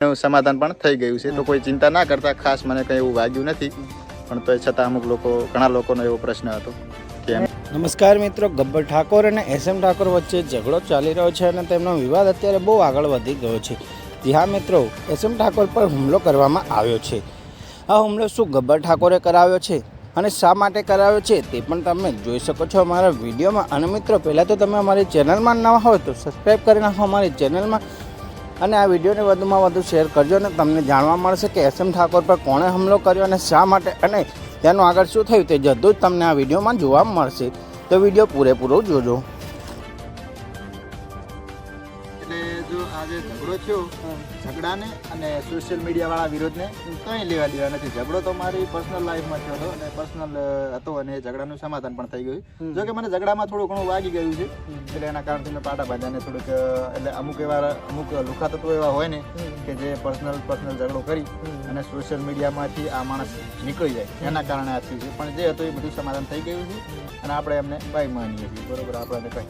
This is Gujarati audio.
સમાધાન પણ થઈ ગયું છે, તો કોઈ ચિંતા ના કરતા. ખાસ મને કંઈ એવું વાગ્યું નથી, પણ તો છતાં અમુક લોકો, ઘણા લોકોનો એવો પ્રશ્ન હતો કે નમસ્કાર મિત્રો, ગબ્બર ઠાકોર અને SM ઠાકોર વચ્ચે ઝઘડો ચાલી રહ્યો છે અને તેમનો વિવાદ અત્યારે બહુ આગળ વધી ગયો છે. જી હા મિત્રો, SM ઠાકોર પર હુમલો કરવામાં આવ્યો છે. આ હુમલો શું ગબ્બર ઠાકોરે કરાવ્યો છે અને શા માટે કરાવ્યો છે તે પણ તમે જોઈ શકો છો અમારા વિડીયોમાં. અને મિત્રો, પહેલાં તો તમે અમારી ચેનલમાં નવા હોય તો સબસ્ક્રાઈબ કરી નાખો અમારી ચેનલમાં, અને આ વિડીયોને વધુમાં વધુ શેર કરજો અને તમને જાણવા મળશે કે SM ઠાકોર પર કોણે હુમલો કર્યો અને શા માટે, અને તેનું આગળ શું થયું તે જતું જ તમને આ વિડીયોમાં જોવા મળશે. તો વિડીયો પૂરેપૂરો જોજો. એટલે જો આજે ઝઘડો થયો, ઝઘડાને અને સોશિયલ મીડિયાવાળા વિરોધને કંઈ લેવા દેવા નથી. ઝઘડો તો મારી પર્સનલ લાઈફમાં થયો હતો અને પર્સનલ હતો, અને ઝઘડાનું સમાધાન પણ થઈ ગયું. જો કે મને ઝઘડામાં થોડું ઘણું વાગી ગયું છે, એટલે એના કારણથી મેં પાટા બાંધ્યાને થોડુંક, એટલે અમુક લુખા તત્વો એવા હોય ને કે જે પર્સનલ ઝઘડો કરી અને સોશિયલ મીડિયામાંથી આ માણસ નીકળી જાય, એના કારણે આ થયું છે. પણ જે હતું એ બધું સમાધાન થઈ ગયું છે અને આપણે એમને ભાઈ માનીએ છીએ. બરોબર, આપણે કંઈ